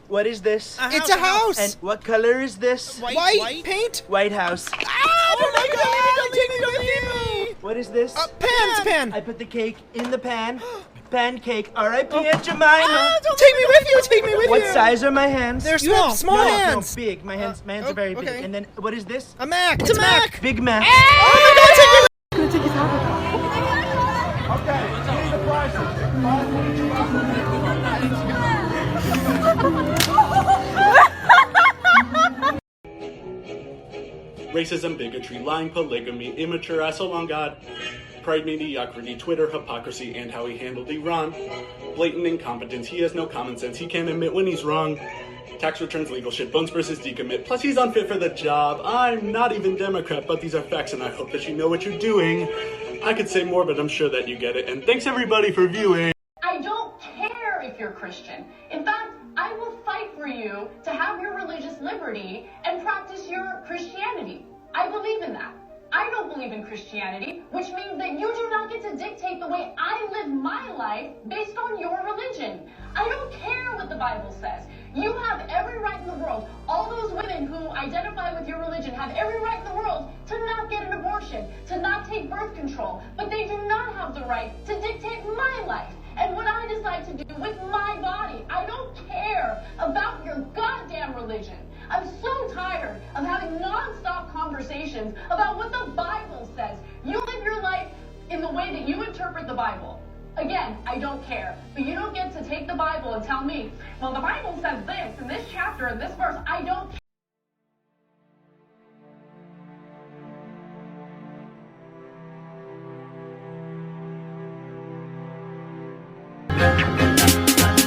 What is this? It's a house. And what color is this? White paint. White House. Oh my God! Take me with you. What is this? Pan. I put the cake in the pan. Pancake. R.I.P. Aunt Jemima. Take me with you. Take me with you. What size are my hands? They're small. Small hands. No, big. My hands are very big. okay. And then what is this? A Mac. It's a Mac. Big Mac. Oh my God! Take me with you. I'm gonna take his hat. Okay. Here's the prizes. Racism, bigotry, lying, polygamy, immature asshole on God, pride, mediocrity, Twitter, hypocrisy, and how he handled Iran. Blatant incompetence, he has no common sense, he can't admit when he's wrong. Tax returns, legal shit, bones versus decommit, plus he's unfit for the job. I'm not even Democrat, but these are facts and I hope that you know what you're doing. I could say more, but I'm sure that you get it, and thanks everybody for viewing. I don't care if you're Christian. In fact, I will fight for you to have your religious liberty and practice your Christianity. I believe in that. I don't believe in Christianity, which means that you do not get to dictate the way I live my life based on your religion. I don't care what the Bible says. You have every right in the world. All those women who identify with your religion have every right in the world to not get an abortion, to not take birth control, but they do not have the right to dictate my life and what I decide to do with my body. I don't care about your goddamn religion. I'm so tired of having non-stop conversations about what the Bible says. You live your life in the way that you interpret the Bible. Again, I don't care. But you don't get to take the Bible and tell me, well, the Bible says this, in this chapter, in this verse. I don't care.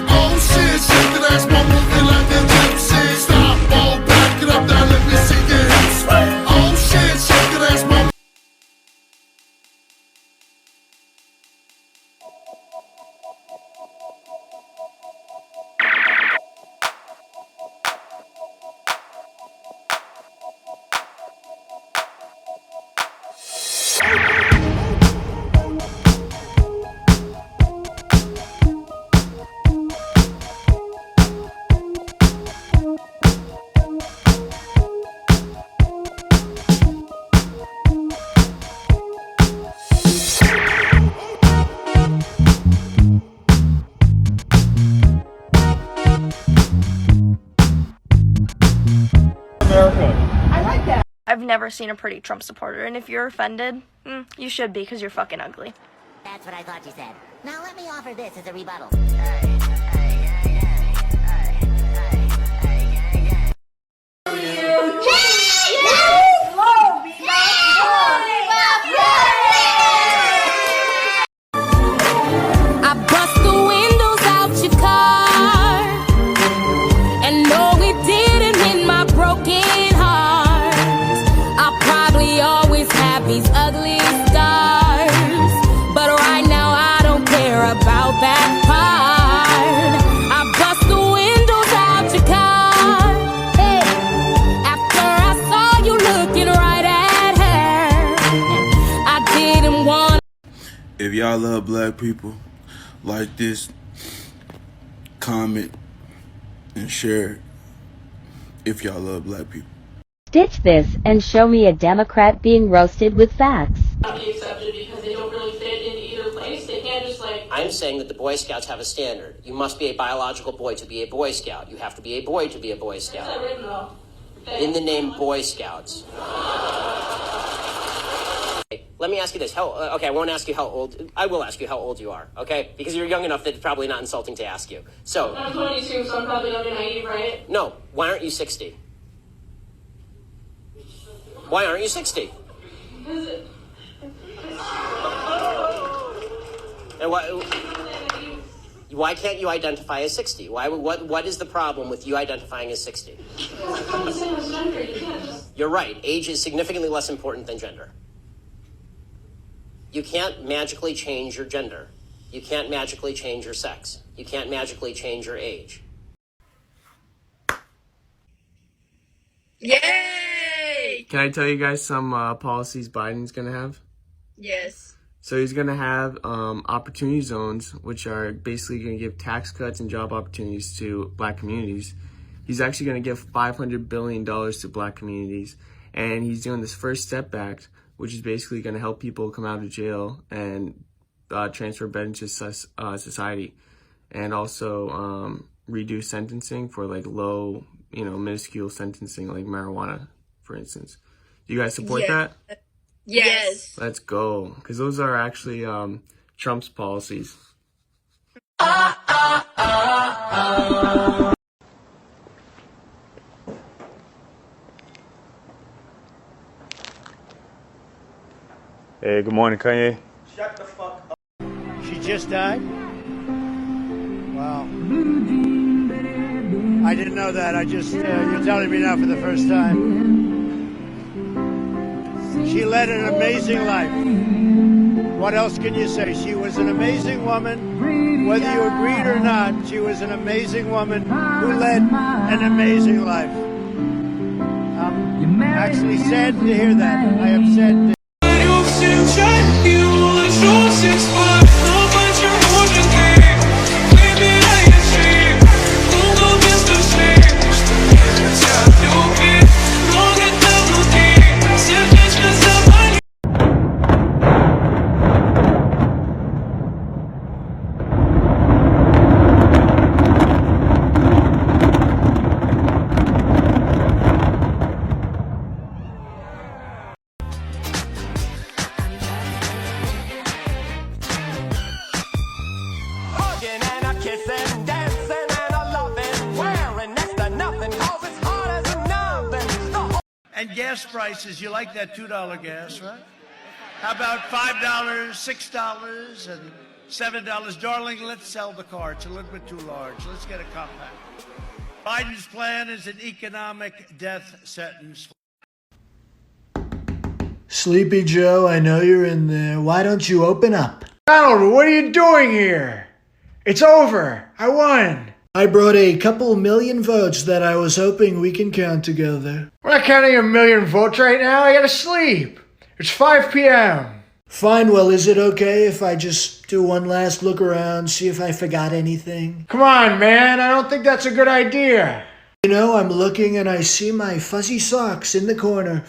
Oh shit, shake that ass, mama, feel like the gypsy. Stop, fall back, get up there, let me see your hips. Oh shit, shake that ass, mama. I've never seen a pretty Trump supporter, and if you're offended, you should be, because you're fucking ugly. That's what I thought you said. Now let me offer this as a rebuttal. I bust the windows out your car, and no, it didn't mean my broken heart. I'll probably always have these ugly scars, but right now I don't care about that part. I bust the windows out your car, hey, after I saw you looking right at her. I didn't want. If y'all love black people, like this, comment and share if y'all love black people. Stitch this and show me a Democrat being roasted with facts. Not be accepted because they don't really fit into either place. They can't just like. I'm saying that the Boy Scouts have a standard. You must be a biological boy to be a Boy Scout. You have to be a boy to be a Boy Scout. Where's that written though? In the name Boy Scouts. Let me ask you this. Okay, I won't ask you how old. I will ask you how old you are, okay? Because you're young enough that it's probably not insulting to ask you. So. I'm 22, so I'm probably not naive, right? No. Why aren't you 60? Why aren't you 60? Because it. And why can't you identify as 60? What is the problem with you identifying as 60? It's not the same as gender. You can't just. You're right. Age is significantly less important than gender. You can't magically change your gender. You can't magically change your sex. You can't magically change your age. Yay! Can I tell you guys some policies Biden's going to have? Yes. So he's going to have opportunity zones, which are basically going to give tax cuts and job opportunities to black communities. he's actually going to give $500 billion to black communities. And he's doing this First Step Act, which is basically going to help people come out of jail and transfer better into society. And also reduce sentencing for like low, minuscule sentencing, like marijuana, for instance. Do you guys support that? Yes. Let's go. Because those are actually Trump's policies. Hey, good morning, Kanye. Shut the fuck up. She just died? Wow. I didn't know that. You're telling me now for the first time. She led an amazing life. What else can you say? She was an amazing woman. Whether you agreed or not, she was an amazing woman who led an amazing life. I'm actually sad to hear that. I am sad to And gas prices, you like that $2 gas, right? How about $5, $6, and $7? Darling, let's sell the car. It's a little bit too large. Let's get a compact. Biden's plan is an economic death sentence. Sleepy Joe, I know you're in there. Why don't you open up? Donald, what are you doing here? It's over. I won. I brought a couple million votes that I was hoping we can count together. We're not counting a million votes right now. I gotta sleep. It's 5 p.m. Fine, well, is it okay if I just do one last look around, see if I forgot anything? Come on, man. I don't think that's a good idea. I'm looking and I see my fuzzy socks in the corner.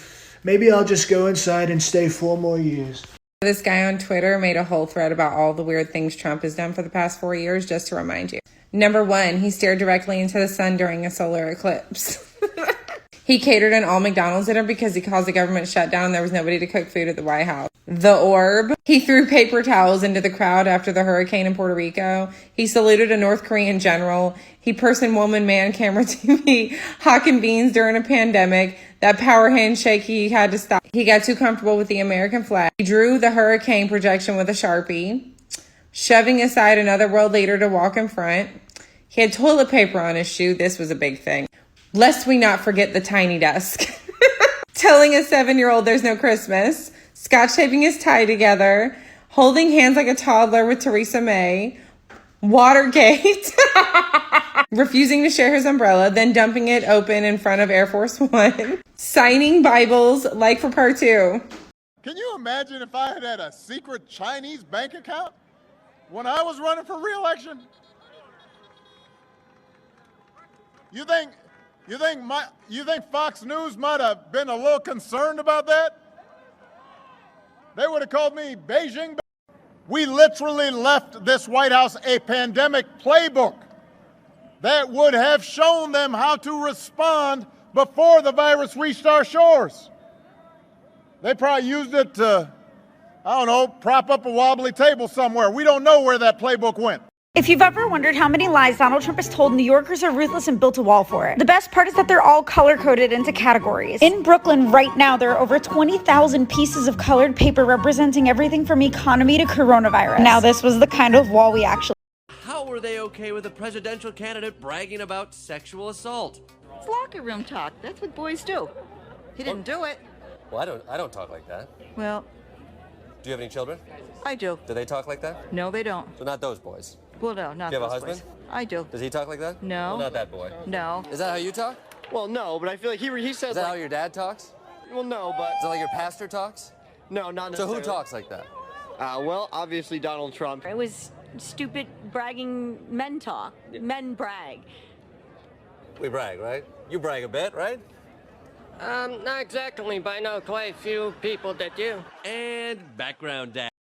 Maybe I'll just go inside and stay 4 more years. This guy on Twitter made a whole thread about all the weird things Trump has done for the past 4 years, just to remind you. Number 1, he stared directly into the sun during a solar eclipse. He catered an all McDonald's dinner because he caused the government shutdown and there was nobody to cook food at the White House. The Orb. He threw paper towels into the crowd after the hurricane in Puerto Rico. He saluted a North Korean general. He person, woman, man, camera, TV, hawking beans during a pandemic. That power handshake he had to stop. He got too comfortable with the American flag. He drew the hurricane projection with a Sharpie, shoving aside another world leader to walk in front. He had toilet paper on his shoe. This was a big thing. Lest we not forget the tiny desk. Telling a 7-year-old there's no Christmas. Scotch taping his tie together. Holding hands like a toddler with Theresa May. Watergate. Refusing to share his umbrella, then dumping it open in front of Air Force One. Signing Bibles like for part 2. Can you imagine if I had a secret Chinese bank account when I was running for re-election? You think Fox News might have been a little concerned about that? They would have called me Beijing. We literally left this White House a pandemic playbook that would have shown them how to respond before the virus reached our shores. They probably used it to, prop up a wobbly table somewhere. We don't know where that playbook went. If you've ever wondered how many lies Donald Trump has told, New Yorkers are ruthless and built a wall for it. The best part is that they're all color-coded into categories. In Brooklyn right now, there are over 20,000 pieces of colored paper representing everything from economy to coronavirus. Now, this was the kind of wall we actually... How were they okay with a presidential candidate bragging about sexual assault? It's locker room talk. That's what boys do. He didn't do it. Well, I don't talk like that. Well, do you have any children? I do. Do they talk like that? No, they don't. So not those boys. Well, no, not do you have those a husband? boys. I do. Does he talk like that? No. Well, not that boy. No. Is that how you talk? Well, no, but I feel like he says. Is that how your dad talks? Well, no, but. Is that like your pastor talks? No, not necessarily. So who talks like that? Well, obviously Donald Trump. It was stupid bragging men talk. Men brag. We brag, right? You brag a bit, right? Not exactly, but I know quite a few people that do. And background dad.